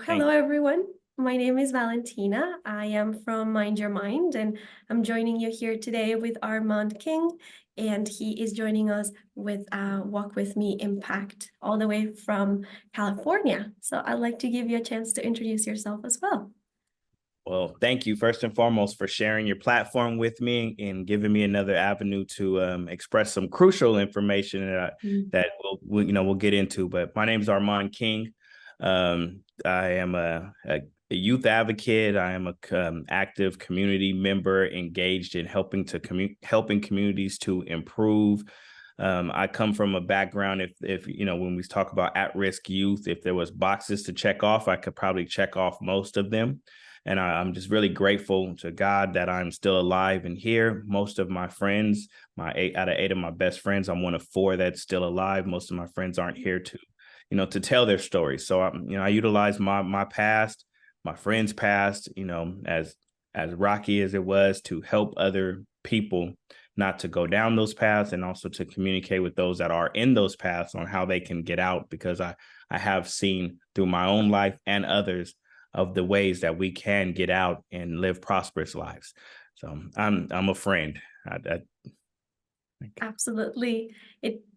Hello, Thank everyone. My name is Valentina. I am from Mind Your Mind, and I'm joining you here today with Armand King, and he is joining us with Walk With Me Impact, all the way from California. So I'd like to give you a chance to introduce yourself as well. Well, thank you first and foremost for sharing your platform with me and giving me another avenue to express some crucial information Mm. that we'll get into. But my name is Armand King. I am a youth advocate. I am a active community member engaged in helping communities to improve. I come from a background, if when we talk about at-risk youth, if there was boxes to check off, I could probably check off most of them. And I'm just really grateful to God that I'm still alive and here. Most of my friends, my 8 out of 8 of my best friends, I'm one of 4 that's still alive. Most of my friends aren't here to tell their stories. So I utilize my past, my friends' past, as rocky as it was, to help other people not to go down those paths, and also to communicate with those that are in those paths on how they can get out, because I have seen through my own life and others of the ways that we can get out and live prosperous lives. So I'm a friend. Absolutely.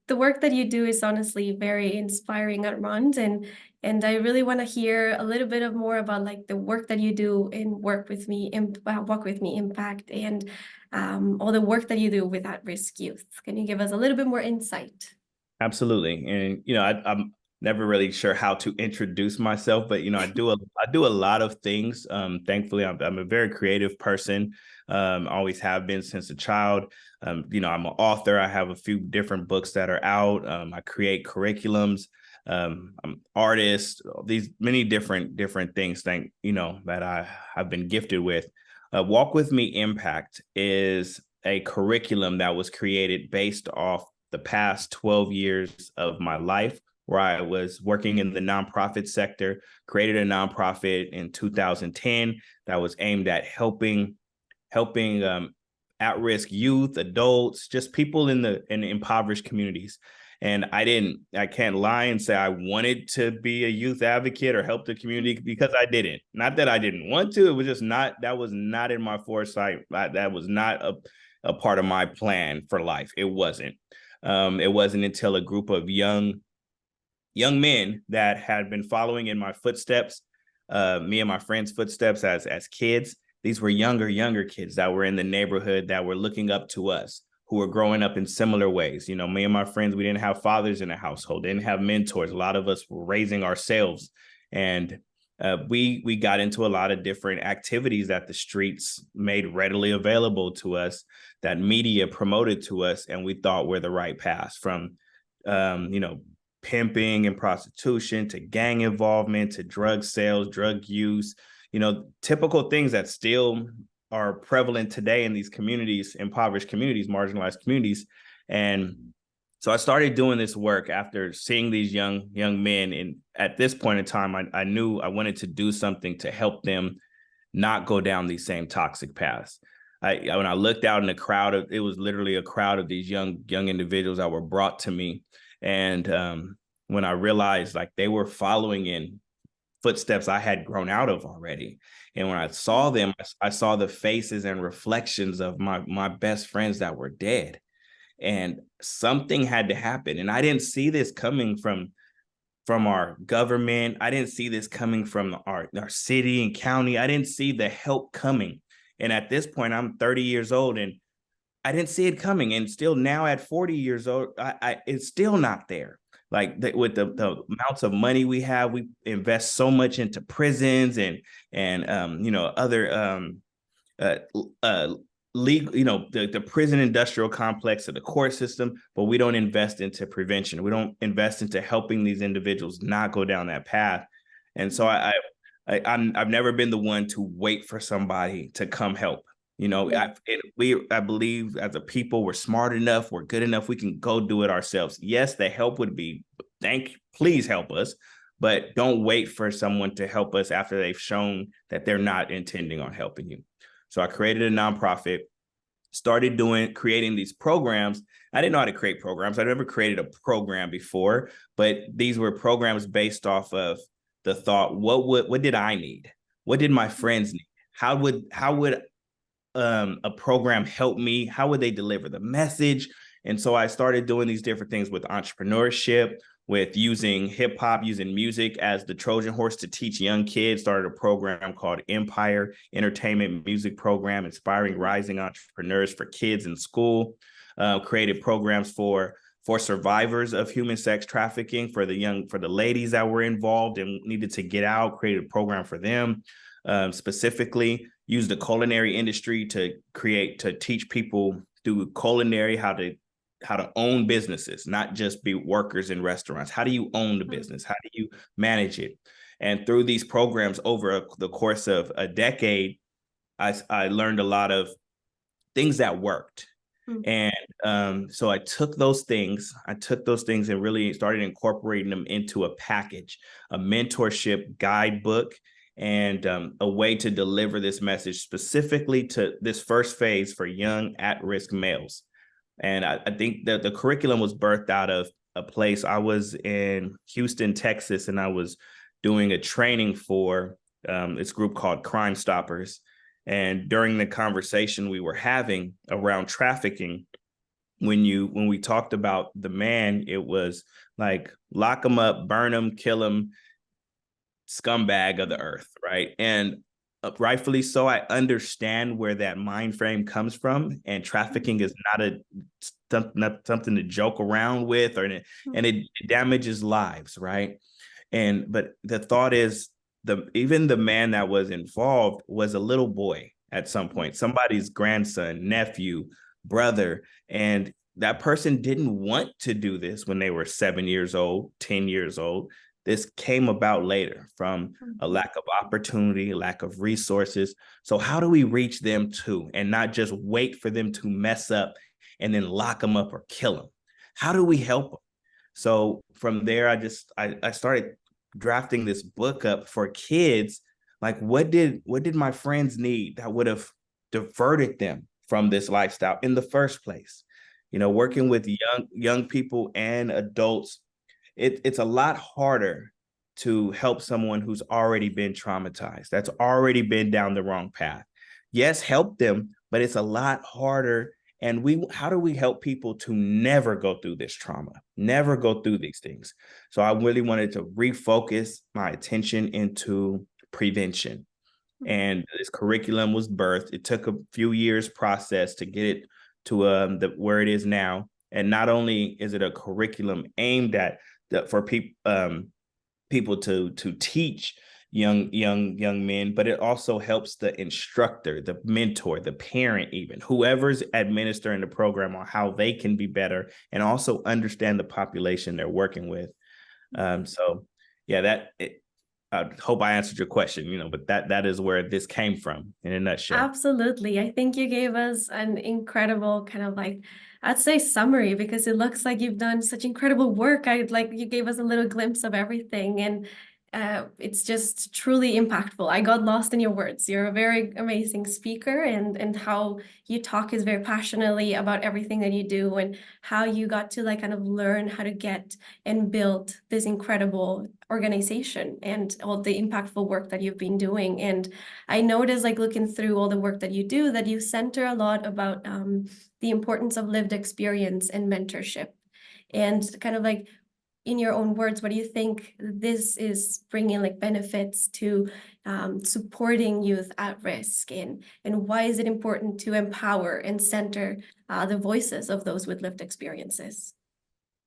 The work that you do is honestly very inspiring, Armand, and I really want to hear a little bit of more about like the work that you do in Walk With Me Impact, and all the work that you do with at-risk youth. Can you give us a little bit more insight? Absolutely. And I'm never really sure how to introduce myself, but I do a lot of things. Thankfully, I'm a very creative person. Always have been since a child. I'm an author. I have a few different books that are out. I create curriculums. I'm an artist. These many different things. That I've been gifted with. Walk With Me Impact is a curriculum that was created based off the past 12 years of my life, where I was working in the nonprofit sector, created a nonprofit in 2010 that was aimed at helping at-risk youth, adults, just people in impoverished communities. And I can't lie and say I wanted to be a youth advocate or help the community, because I didn't. Not that I didn't want to, it was just that was not in my foresight. That was not a part of my plan for life. It wasn't. It wasn't until a group of young men that had been following in my footsteps, me and my friends' footsteps as kids. These were younger kids that were in the neighborhood that were looking up to us, who were growing up in similar ways. Me and my friends, we didn't have fathers in the household, didn't have mentors. A lot of us were raising ourselves, and we got into a lot of different activities that the streets made readily available to us, that media promoted to us, and we thought were the right path, from pimping and prostitution to gang involvement to drug sales, drug use, typical things that still are prevalent today in these communities, impoverished communities, marginalized communities. And so I started doing this work after seeing these young men. And at this point in time, I knew I wanted to do something to help them not go down these same toxic paths. When I looked out in the crowd, it was literally a crowd of these young individuals that were brought to me. And when I realized like they were following in footsteps I had grown out of already. And when I saw them, I saw the faces and reflections of my best friends that were dead. And something had to happen. And I didn't see this coming from our government. I didn't see this coming from our city and county. I didn't see the help coming. And at this point, I'm 30 years old, and I didn't see it coming. And still now at 40 years old, it's still not there. Like with the amounts of money we have, we invest so much into prisons and other legal, the prison industrial complex of the court system, but we don't invest into prevention. We don't invest into helping these individuals not go down that path. And so I've never been the one to wait for somebody to come help. I believe as a people, we're smart enough, we're good enough, we can go do it ourselves. Yes, the help would be, please help us, but don't wait for someone to help us after they've shown that they're not intending on helping you. So I created a nonprofit, started creating these programs. I didn't know how to create programs. I never created a program before, but these were programs based off of the thought, what did I need? What did my friends need? How would a program help me? How would they deliver the message? And so I started doing these different things with entrepreneurship, with using hip hop, using music as the Trojan horse to teach young kids. Started a program called Empire Entertainment Music Program, inspiring rising entrepreneurs for kids in school. Created programs for survivors of human sex trafficking, for the ladies that were involved and needed to get out. Created a program for them. Specifically use the culinary industry to teach people through culinary how to own businesses, not just be workers in restaurants. How do you own the business? How do you manage it? And through these programs over the course of a decade, I learned a lot of things that worked. And so I took those things and really started incorporating them into a package, a mentorship guidebook, and a way to deliver this message specifically to this first phase for young at-risk males. And I think that the curriculum was birthed out of a place. I was in Houston, Texas, and I was doing a training for this group called Crime Stoppers. And during the conversation we were having around trafficking, when we talked about the man, it was like lock him up, burn him, kill him, scumbag of the earth, right? And rightfully so, I understand where that mind frame comes from. And trafficking is not something to joke around with, and it damages lives, right? But the thought is, even the man that was involved was a little boy at some point, somebody's grandson, nephew, brother, and that person didn't want to do this when they were 7 years old, 10 years old. This came about later from a lack of opportunity, lack of resources. So how do we reach them too, and not just wait for them to mess up and then lock them up or kill them? How do we help them? So from there, I started drafting this book up for kids. Like, what did my friends need that would have diverted them from this lifestyle in the first place? Working with young people and adults, it's a lot harder to help someone who's already been traumatized, that's already been down the wrong path. Yes, help them, but it's a lot harder. And how do we help people to never go through this trauma, never go through these things? So I really wanted to refocus my attention into prevention. And this curriculum was birthed. It took a few years process to get it to where it is now. And not only is it a curriculum aimed at for people to teach young men, but it also helps the instructor, the mentor, the parent, even whoever's administering the program, on how they can be better and also understand the population they're working with. So yeah, I hope I answered your question, but that is where this came from in a nutshell. Absolutely. I think you gave us an incredible kind of I'd say summary, because it looks like you've done such incredible work. You gave us a little glimpse of everything, and it's just truly impactful. I got lost in your words. You're a very amazing speaker, and how you talk is very passionately about everything that you do, and how you got to kind of learn how to get and build this incredible organization and all the impactful work that you've been doing. And I noticed, looking through all the work that you do, that you center a lot about the importance of lived experience and mentorship. And kind of in your own words, what do you think this is bringing benefits to supporting youth at risk, and why is it important to empower and center the voices of those with lived experiences?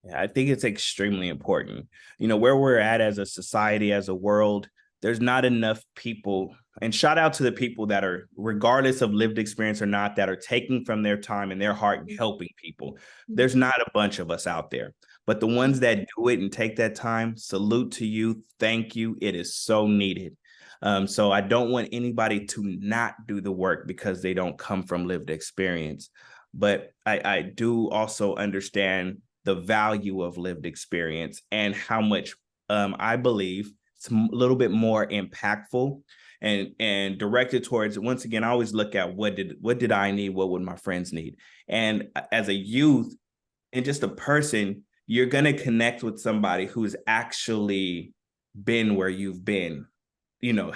Yeah, I think it's extremely important. Where we're at as a society, as a world, there's not enough people. And shout out to the people that are, regardless of lived experience or not, that are taking from their time and their heart and helping people. There's not a bunch of us out there, but the ones that do it and take that time, salute to you. Thank you. It is so needed. So I don't want anybody to not do the work because they don't come from lived experience. But I do also understand the value of lived experience and how much I believe it's a little bit more impactful and directed towards, once again, I always look at what did I need? What would my friends need? And as a youth and just a person, you're going to connect with somebody who's actually been where you've been.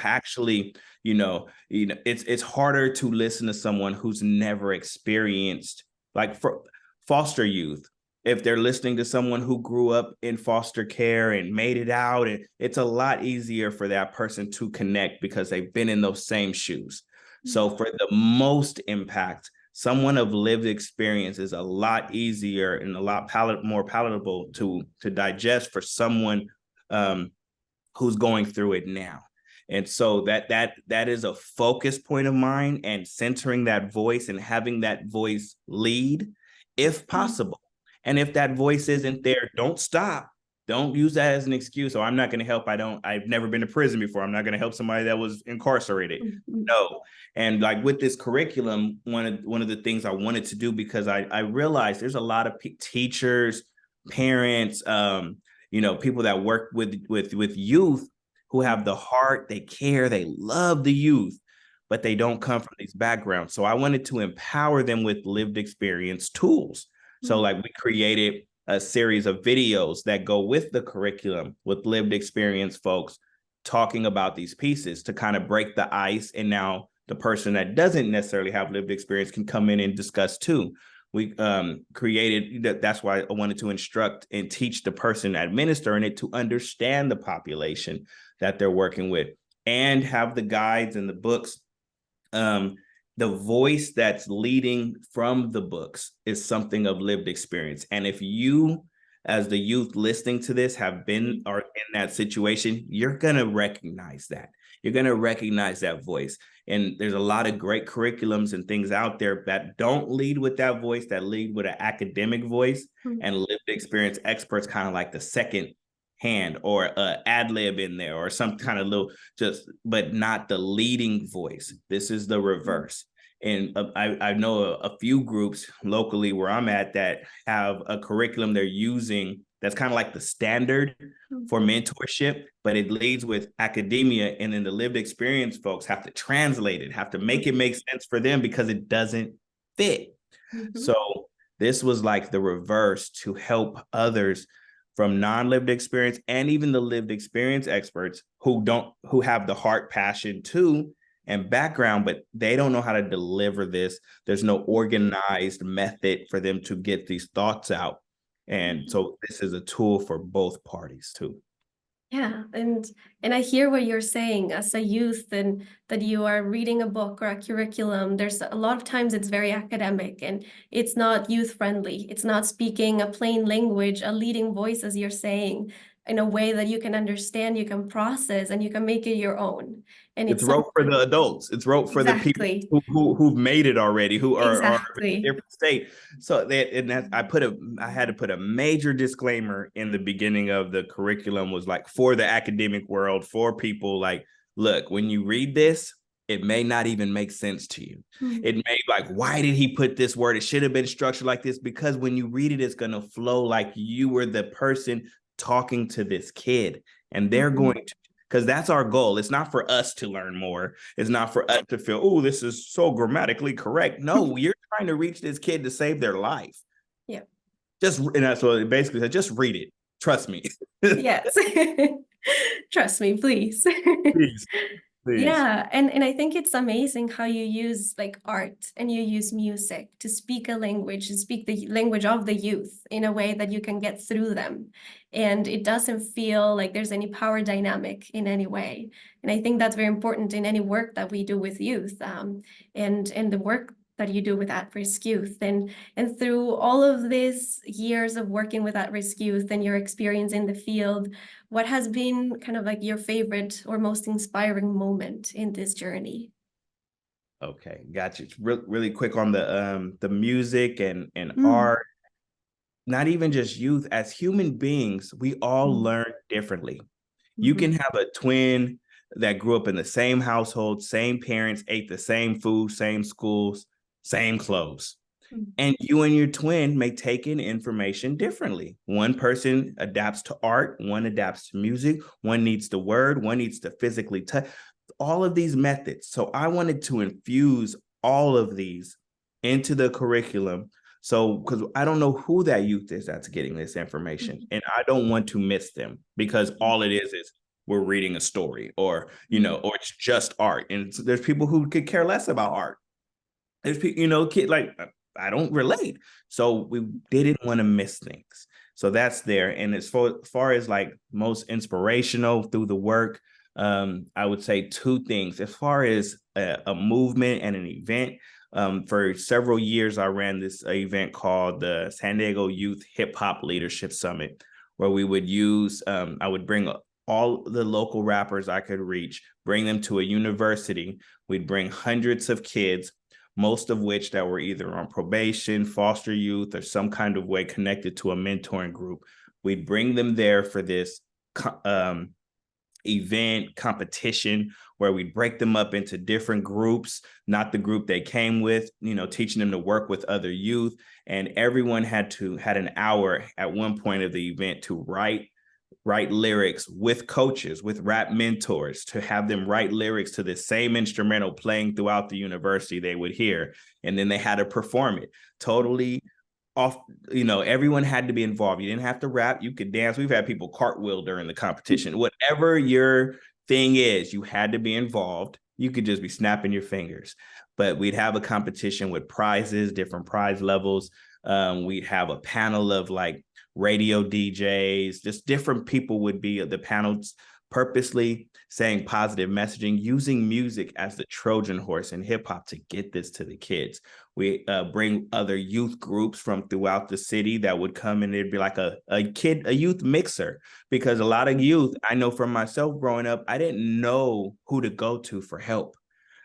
Actually, it's harder to listen to someone who's never experienced, like, for foster youth. If they're listening to someone who grew up in foster care and made it out, and it's a lot easier for that person to connect because they've been in those same shoes. So for the most impact, someone of lived experience is a lot easier and a lot more palatable to digest for someone who's going through it now. And so that is a focus point of mine, and centering that voice and having that voice lead if possible. And if that voice isn't there, don't stop. Don't use that as an excuse. Or I'm not going to help. I've never been to prison before. I'm not going to help somebody that was incarcerated. No. And like with this curriculum, one of the things I wanted to do, because I realized there's a lot of teachers, parents, people that work with youth who have the heart, they care, they love the youth, but they don't come from these backgrounds. So I wanted to empower them with lived experience tools. So like we created a series of videos that go with the curriculum with lived experience folks talking about these pieces to kind of break the ice. And now the person that doesn't necessarily have lived experience can come in and discuss too. We created that. That's why I wanted to instruct and teach the person administering it to understand the population that they're working with, and have the guides and the books. The voice that's leading from the books is something of lived experience. And if you, as the youth listening to this, have been or in that situation, you're going to recognize that. You're going to recognize that voice. And there's a lot of great curriculums and things out there that don't lead with that voice, that lead with an academic voice, and lived experience experts kind of like the second hand or ad lib in there or some kind of little but not the leading voice. This is the reverse. And I know a few groups locally where I'm at that have a curriculum they're using that's kind of like the standard for mentorship, but it leads with academia. And then the lived experience folks have to translate it, have to make it make sense for them because it doesn't fit. So this was like the reverse to help others from non-lived experience, and even the lived experience experts who have the heart, passion too, and background, but they don't know how to deliver this. There's no organized method for them to get these thoughts out. And so this is a tool for both parties too. Yeah, and I hear what you're saying as a youth, and that you are reading a book or a curriculum. There's a lot of times it's very academic and it's not youth friendly. It's not speaking a plain language, a leading voice, as you're saying, in a way that you can understand, you can process, and you can make it your own. And It's wrote for the adults. It's wrote for the people who've made it already, who are in a different state. So I had to put a major disclaimer in the beginning of the curriculum, was like for the academic world, for people like, look, when you read this, it may not even make sense to you. It may like, why did he put this word? It should have been structured like this, because when you read it, it's going to flow like you were the person talking to this kid, and they're going to, because that's our goal. It's not for us to learn more. It's not for us to feel, oh, this is so grammatically correct. No, you're trying to reach this kid to save their life. Yeah. And that's what it basically said. Just read it. Trust me. Yes. Trust me, please. Please. Yeah, and I think it's amazing how you use like art and you use music to speak a language, to speak the language of the youth in a way that you can get through them. And it doesn't feel like there's any power dynamic in any way. And I think that's very important in any work that we do with youth, and the work that you do with at-risk youth. And through all of these years of working with at-risk youth and your experience in the field, what has been kind of like your favorite or most inspiring moment in this journey? Okay, got you. Really quick on the music and art. Not even just youth, as human beings, we all learn differently. You can have a twin that grew up in the same household, same parents, ate the same food, same schools, same clothes. And you and your twin may take in information differently. One person adapts to art, one adapts to music, one needs the word, one needs to physically touch, all of these methods. So I wanted to infuse all of these into the curriculum. So, because I don't know who that youth is that's getting this information, and I don't want to miss them, because all it is we're reading a story, or Mm. or it's just art. And there's people who could care less about art. There's people, kid like I don't relate. So we didn't want to miss things. So that's there. And as far as like most inspirational through the work, I would say two things. As far as a movement and an event, for several years, I ran this event called the San Diego Youth Hip Hop Leadership Summit, where we would use, I would bring all the local rappers I could reach, bring them to a university. We'd bring hundreds of kids, most of which that were either on probation, foster youth, or some kind of way connected to a mentoring group. We'd bring them there for this event competition where we'd break them up into different groups, not the group they came with, teaching them to work with other youth. And everyone had an hour at one point of the event to write lyrics with coaches, with rap mentors, to have them write lyrics to the same instrumental playing throughout the university they would hear. And then they had to perform it totally off. Everyone had to be involved. You didn't have to rap. You could dance. We've had people cartwheel during the competition. Whatever your thing is, you had to be involved. You could just be snapping your fingers. But we'd have a competition with prizes, different prize levels. We'd have a panel of like radio DJs, just different people would be at the panels, purposely saying positive messaging, using music as the Trojan horse in hip hop to get this to the kids. We bring other youth groups from throughout the city that would come, and it'd be like a youth mixer, because a lot of youth, I know from myself growing up, I didn't know who to go to for help.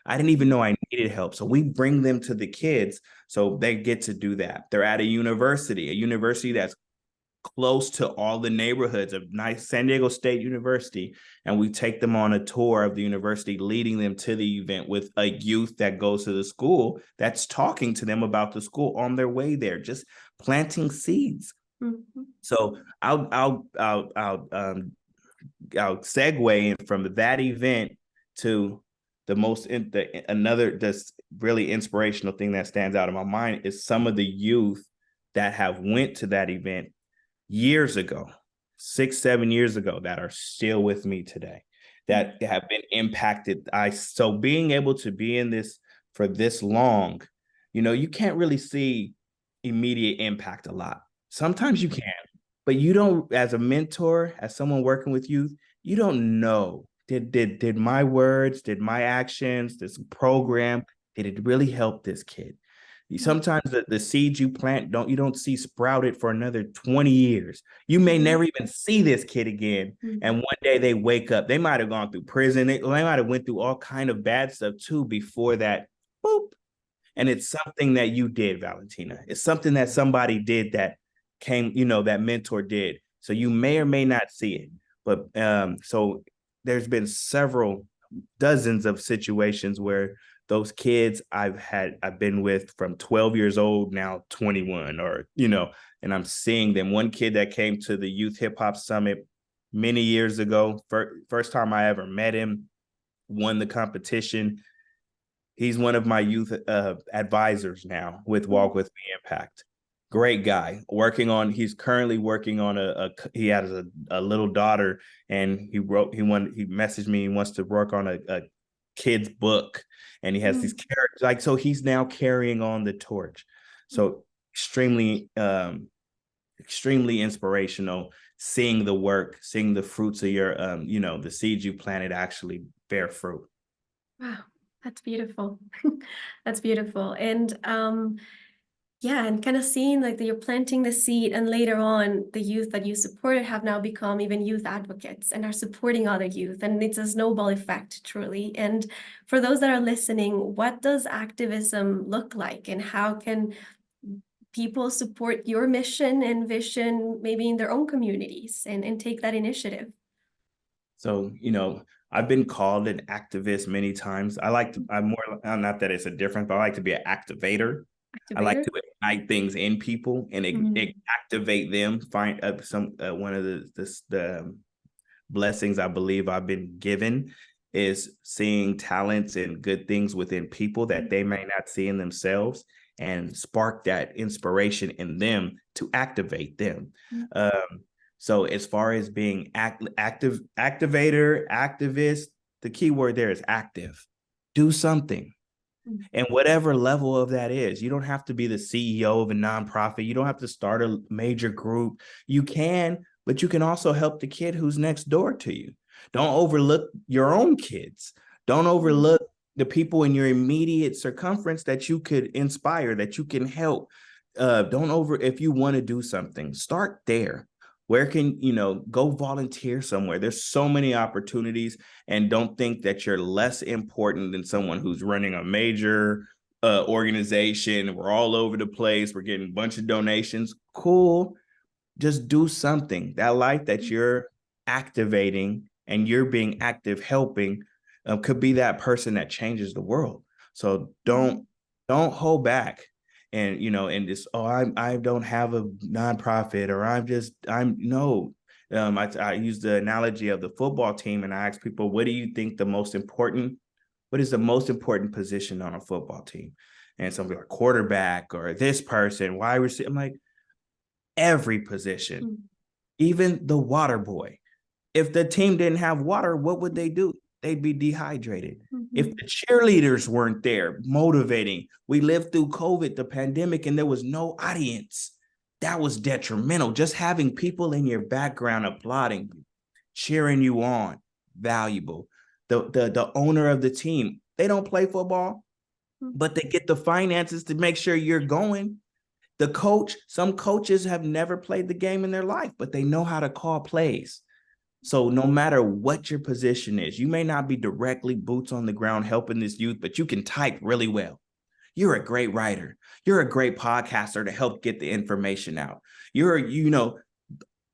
I didn't even know I needed help. So we bring them to the kids so they get to do that. They're at a university that's close to all the neighborhoods of nice San Diego State University. And we take them on a tour of the university, leading them to the event with a youth that goes to the school that's talking to them about the school on their way there, just planting seeds. Mm-hmm. So I'll segue in from that event to another just really inspirational thing that stands out in my mind is some of the youth that have went to that event years ago, 6-7 years ago, that are still with me today, that have been impacted. So being able to be in this for this long, you can't really see immediate impact a lot. Sometimes you can, but you don't, as a mentor, as someone working with youth, you don't know. Did my words, did my actions, this program, did it really help this kid? Sometimes the seeds you plant you don't see sprouted for another 20 years. You may never even see this kid again. And one day they wake up. They might have gone through prison. They might have went through all kind of bad stuff too before that. Boop. And it's something that you did, Valentina. It's something that somebody did that came, that mentor did. So you may or may not see it. But so there's been dozens of situations where those kids I've been with from 12 years old, now 21, and I'm seeing them. One kid that came to the Youth Hip Hop Summit many years ago, first time I ever met him, won the competition. He's one of my youth advisors now with Walk With Me Impact. Great guy. He's currently working on he has a little daughter, and he messaged me, he wants to work on a kid's book, and he has these characters, so he's now carrying on the torch. So extremely inspirational, seeing the work, seeing the fruits of your the seeds you planted actually bear fruit. Wow, that's beautiful. That's beautiful. And yeah, and kind of seeing like that you're planting the seed, and later on the youth that you supported have now become even youth advocates and are supporting other youth, and it's a snowball effect, truly. And for those that are listening, what does activism look like, and how can people support your mission and vision maybe in their own communities and take that initiative? So, I've been called an activist many times. I'm more, not that it's a difference, but I like to be an activator. I like to ignite things in people and activate them. Find one of the blessings I believe I've been given is seeing talents and good things within people that they may not see in themselves, and spark that inspiration in them to activate them. So as far as being activator, activist, the key word there is active. Do something. And whatever level of that is, you don't have to be the CEO of a nonprofit. You don't have to start a major group. You can, but you can also help the kid who's next door to you. Don't overlook your own kids. Don't overlook the people in your immediate circumference that you could inspire, that you can help. If you want to do something, start there. Where can go volunteer somewhere? There's so many opportunities, and don't think that you're less important than someone who's running a major organization. We're all over the place. We're getting a bunch of donations. Cool. Just do something. That light that you're activating and you're being active helping could be that person that changes the world. So don't hold back. And and this, I don't have a nonprofit, or I'm no. I use the analogy of the football team, and I ask people, what do you think what is the most important position on a football team? And somebody like quarterback or this person, why receiver. I'm like, every position, even the water boy. If the team didn't have water, what would they do? They'd be dehydrated. If the cheerleaders weren't there motivating, we lived through COVID, the pandemic, and there was no audience. That was detrimental. Just having people in your background applauding you, cheering you on, valuable. The owner of the team, they don't play football, but they get the finances to make sure you're going. The coach, some coaches have never played the game in their life, but they know how to call plays. So no matter what your position is, you may not be directly boots on the ground helping this youth, but you can type really well. You're a great writer. You're a great podcaster to help get the information out.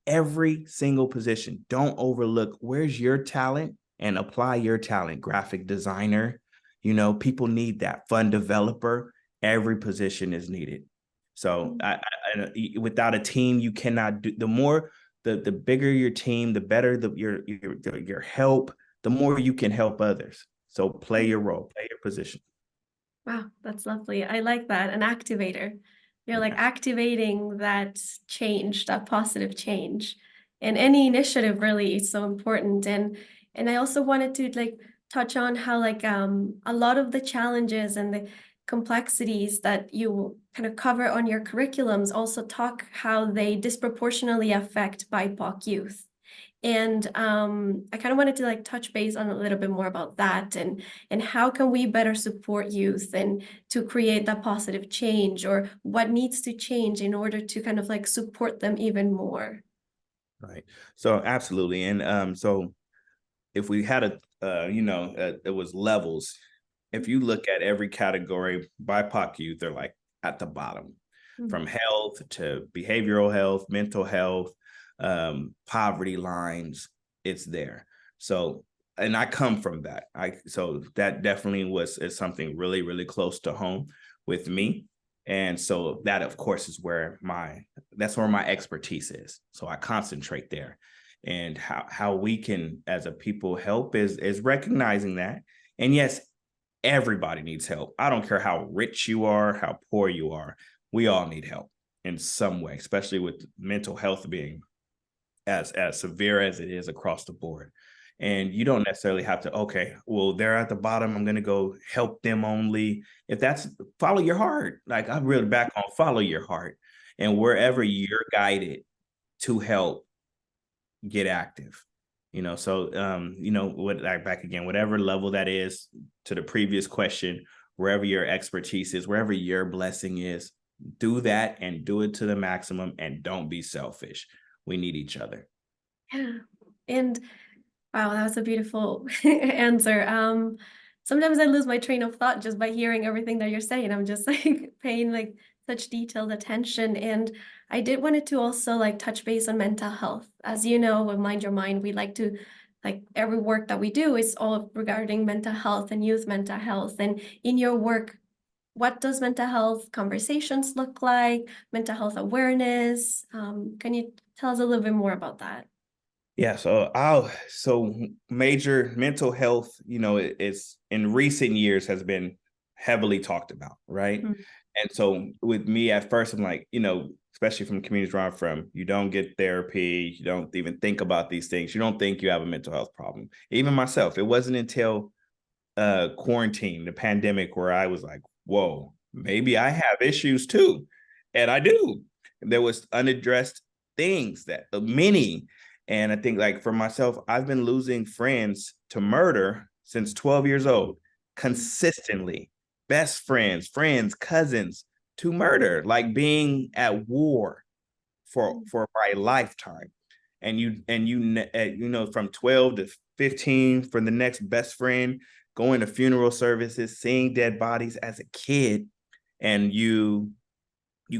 Every single position. Don't overlook where's your talent and apply your talent. Graphic designer, people need that. Fun developer. Every position is needed. So without a team, you cannot do. The bigger your team, the better your help, the more you can help others. So play your role, play your position. Wow, that's lovely. I like that. An activator. You're like activating that change, that positive change. And any initiative really is so important. And I also wanted to like touch on how like a lot of the challenges and the complexities that you kind of cover on your curriculums also talk how they disproportionately affect BIPOC youth. And I kind of wanted to like touch base on a little bit more about that and how can we better support youth and to create that positive change, or what needs to change in order to kind of like support them even more. Right. So absolutely. And so if we had it was levels. If you look at every category, BIPOC youth are like at the bottom, from health to behavioral health, mental health, poverty lines, it's there. So, and I come from that. So that definitely is something really, really close to home with me. And so that, of course, is where that's where my expertise is. So I concentrate there. And how we can, as a people, help is recognizing that. And yes, everybody needs help. I don't care how rich you are, how poor you are. We all need help in some way, especially with mental health being as severe as it is across the board. And you don't necessarily have to, okay, well, they're at the bottom, I'm going to go help them only. If that's, follow your heart. Like I'm really back on follow your heart. And wherever you're guided to help, get active. Back again, whatever level that is, to the previous question, wherever your expertise is, wherever your blessing is, do that and do it to the maximum, and don't be selfish. We need each other. Yeah. And wow, that was a beautiful answer. Sometimes I lose my train of thought just by hearing everything that you're saying. I'm just like paying like such detailed attention. And I did wanted to also like touch base on mental health. As you know, with Mind Your Mind, we like to like every work that we do is all regarding mental health and youth mental health. And in your work, what does mental health conversations look like? Mental health awareness? Can you tell us a little bit more about that? Yeah, so major mental health, it's in recent years has been heavily talked about, right? And so with me at first, I'm like, especially from communities where I'm from, you don't get therapy. You don't even think about these things. You don't think you have a mental health problem. Even myself, it wasn't until quarantine, the pandemic, where I was like, whoa, maybe I have issues too. And I do. There was unaddressed things that many. And I think like for myself, I've been losing friends to murder since 12 years old, consistently. Best friends, cousins to murder, like being at war for my lifetime. And from 12 to 15 for the next best friend, going to funeral services, seeing dead bodies as a kid, and you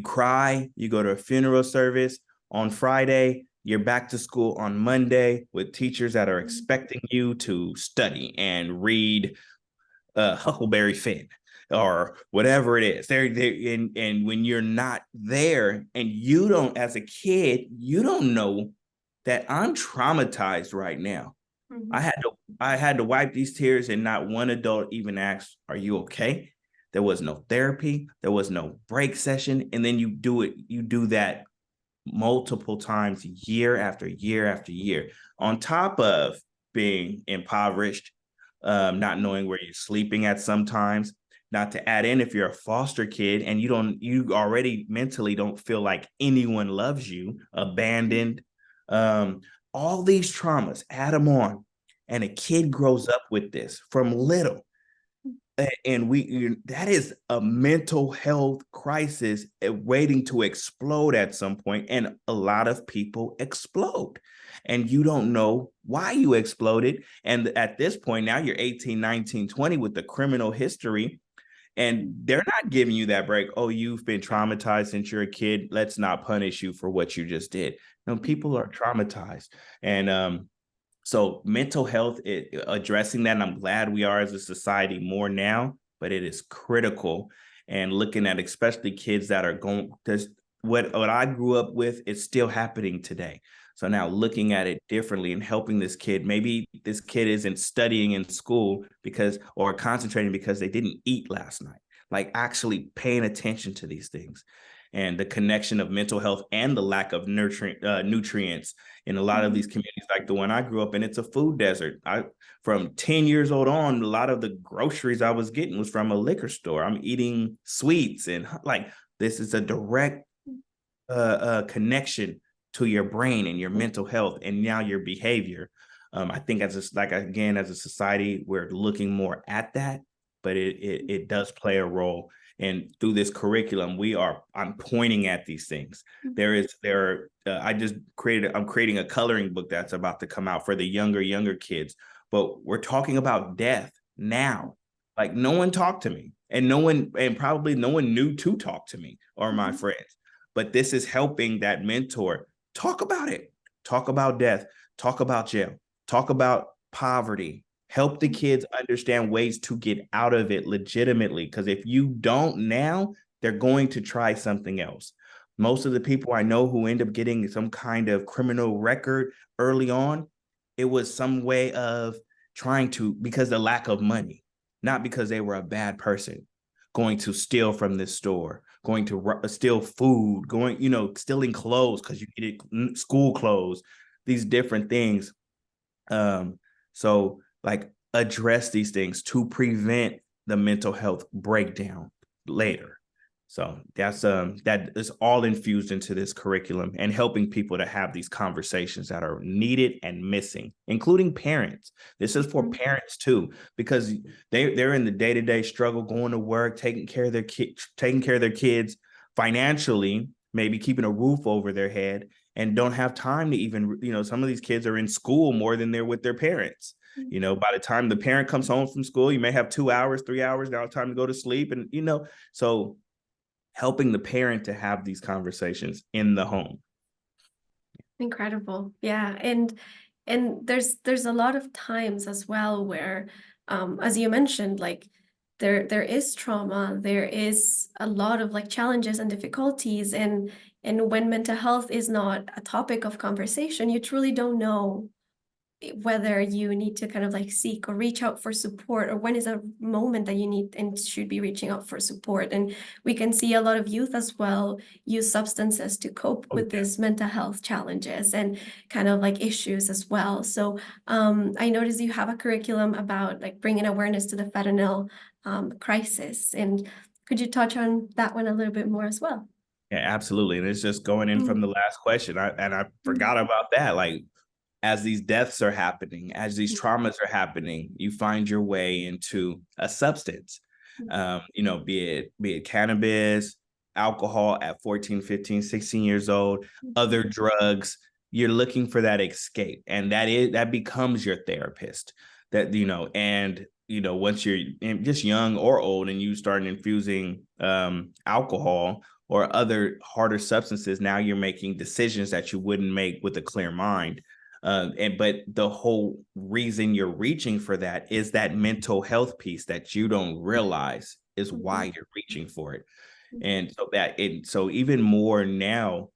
cry, you go to a funeral service on Friday, you're back to school on Monday with teachers that are expecting you to study and read Huckleberry Finn or whatever it is. And when you're not there, and you don't, as a kid, you don't know that I'm traumatized right now. Mhm. I had to wipe these tears, and not one adult even asked, "Are you okay?" There was no therapy, there was no break session, and then you do that multiple times, year after year after year, on top of being impoverished, not knowing where you're sleeping at sometimes. Not to add in, if you're a foster kid and you already mentally don't feel like anyone loves you, abandoned, um, all these traumas, add them on, and a kid grows up with this from little, and that is a mental health crisis waiting to explode at some point. And a lot of people explode, and you don't know why you exploded. And at this point now, you're 18, 19, 20 with the criminal history, and they're not giving you that break. Oh, you've been traumatized since you're a kid, let's not punish you for what you just did. No, people are traumatized. And so mental health, addressing that, and I'm glad we are as a society more now, but it is critical. And looking at especially kids that are going, there's what I grew up with is still happening today. So now looking at it differently and helping this kid, maybe this kid isn't studying in school or concentrating because they didn't eat last night, like actually paying attention to these things, and the connection of mental health and the lack of nutrients in a lot of these communities like the one I grew up in. It's a food desert. From 10 years old on, a lot of the groceries I was getting was from a liquor store. I'm eating sweets, and like this is a direct connection to your brain and your mental health, and now your behavior. I think as a society, we're looking more at that, but it does play a role. And through this curriculum, I'm pointing at these things. I'm creating a coloring book that's about to come out for the younger kids. But we're talking about death now. Like no one talked to me, and probably no one knew to talk to me or my friends. But this is helping that mentor talk about it, talk about death, talk about jail, talk about poverty, help the kids understand ways to get out of it legitimately. Because if you don't now, they're going to try something else. Most of the people I know who end up getting some kind of criminal record early on, it was some way of trying to, because the lack of money, not because they were a bad person, going to steal from this store, going to steal food, stealing clothes because you needed school clothes, these different things. So like address these things to prevent the mental health breakdown later. So that is all infused into this curriculum, and helping people to have these conversations that are needed and missing, including parents. This is for parents too, because they're in the day-to-day struggle, going to work, taking care of their kids financially, maybe keeping a roof over their head, and don't have time to even, some of these kids are in school more than they're with their parents. By the time the parent comes home from school, you may have 2 hours, 3 hours, now time to go to sleep. And, so helping the parent to have these conversations in the home. Incredible. Yeah. And there's a lot of times as well where as you mentioned, like there is trauma, there is a lot of like challenges and difficulties, and when mental health is not a topic of conversation, you truly don't know whether you need to kind of like seek or reach out for support, or when is a moment that you need and should be reaching out for support. And we can see a lot of youth as well use substances to cope Oh, with these mental health challenges and kind of like issues as well. So I noticed you have a curriculum about like bringing awareness to the fentanyl crisis. And could you touch on that one a little bit more as well? yeah, absolutely. And it's just going in from the last question. I forgot about that. Like, as these deaths are happening, as these traumas are happening, you find your way into a substance, be it cannabis, alcohol at 14, 15, 16 years old, other drugs. You're looking for that escape. And that becomes your therapist. Once you're just young or old and you start infusing alcohol or other harder substances, now you're making decisions that you wouldn't make with a clear mind. But the whole reason you're reaching for that is that mental health piece that you don't realize is why you're reaching for it. And so even more now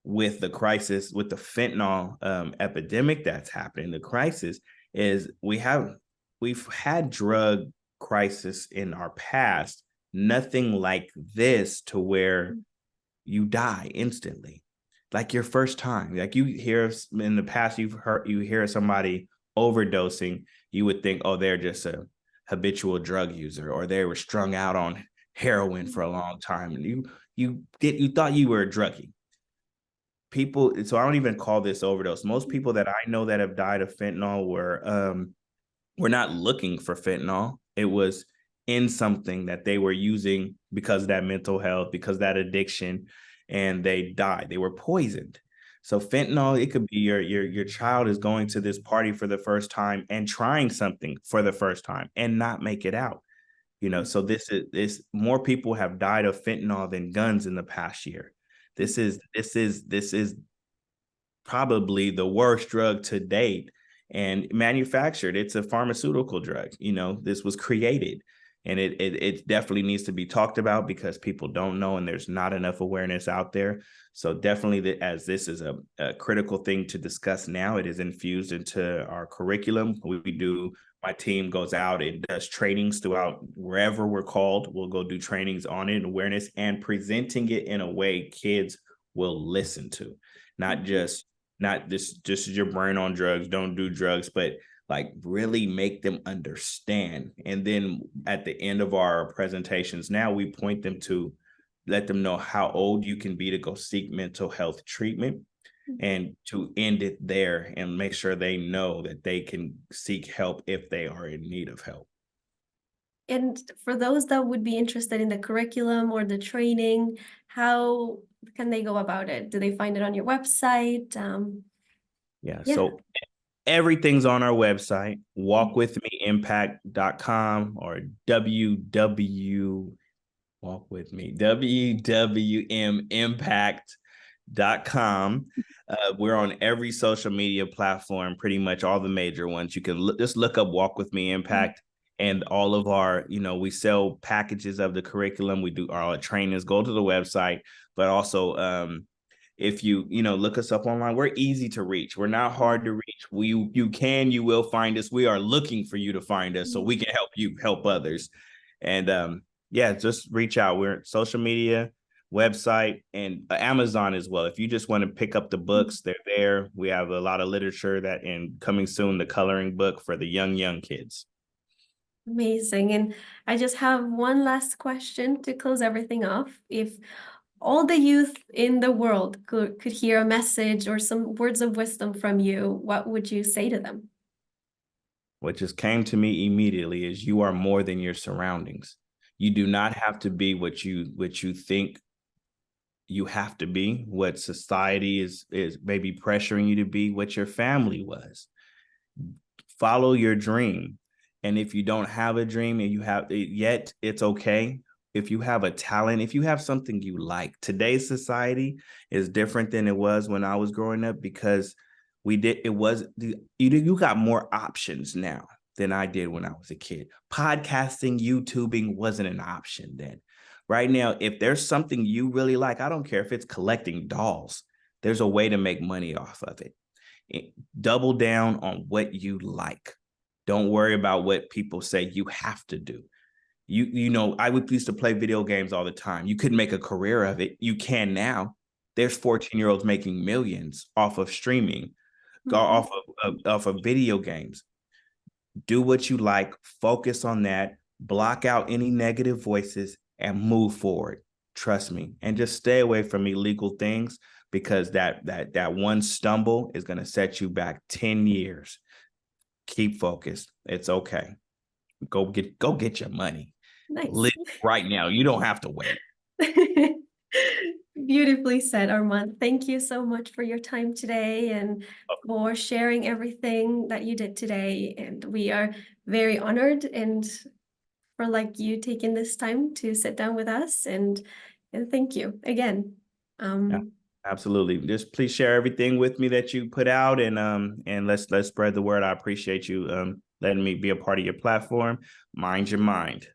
with the crisis, with the fentanyl epidemic that's happening, the crisis is we've had drug crisis in our past, nothing like this to where you die instantly. Like your first time, like you hear in the past, you hear somebody overdosing, you would think, oh, they're just a habitual drug user, or they were strung out on heroin for a long time, and you thought you were a druggie. People, so I don't even call this overdose. Most people that I know that have died of fentanyl were not looking for fentanyl. It was in something that they were using because of that mental health, because of that addiction, and they died. They were poisoned. So fentanyl, it could be your child is going to this party for the first time and trying something for the first time and not make it out. So this more people have died of fentanyl than guns in the past year. This is probably the worst drug to date and manufactured. It's a pharmaceutical drug. This was created, and it definitely needs to be talked about because people don't know, and there's not enough awareness out there. So definitely, as this is a critical thing to discuss now, it is infused into our curriculum. My team goes out and does trainings throughout wherever we're called. We'll go do trainings on it, awareness, and presenting it in a way kids will listen to, not just your brain on drugs, don't do drugs, but like really make them understand. And then at the end of our presentations, now we point them to let them know how old you can be to go seek mental health treatment, and to end it there and make sure they know that they can seek help if they are in need of help. And for those that would be interested in the curriculum or the training, how can they go about it? Do they find it on your website? Yeah. Yeah. So everything's on our website, walkwithmeimpact.com, or www.impact.com. We're on every social media platform, pretty much all the major ones. You can just look up Walk With Me Impact, and all of our, we sell packages of the curriculum. We do our trainings. Go to the website, but also if you look us up online, we're easy to reach. We're not hard to reach. You will find us. We are looking for you to find us so we can help you help others. And just reach out. We're social media, website, and Amazon as well. If you just want to pick up the books, they're there. We have a lot of literature and coming soon, the coloring book for the young kids. Amazing. And I just have one last question to close everything off. If all the youth in the world could hear a message or some words of wisdom from you, what would you say to them? What just came to me immediately is you are more than your surroundings. You do not have to be what you think you have to be, what society is maybe pressuring you to be, what your family was. Follow your dream. And if you don't have a dream and you have it yet, it's okay. If you have a talent, if you have something you like, today's society is different than it was when I was growing up, because you got more options now than I did when I was a kid. Podcasting, YouTubing wasn't an option then. Right now, if there's something you really like, I don't care if it's collecting dolls, there's a way to make money off of it. Double down on what you like. Don't worry about what people say you have to do. You know, I used to play video games all the time. You couldn't make a career of it. You can now. There's 14-year-olds making millions off of streaming, Mhm. off of video games. Do what you like, focus on that, block out any negative voices, and move forward. Trust me, and just stay away from illegal things, because that one stumble is going to set you back 10 years. Keep focused. It's okay. Go get your money. Live Nice. right now. You don't have to wait. Beautifully said, Armand. Thank you so much for your time today and for sharing everything that you did today. And we are very honored and for like you taking this time to sit down with us and thank you again. Yeah, Um, absolutely. Just please share everything with me that you put out, and let's spread the word. I appreciate you letting me be a part of your platform. Mind your mind.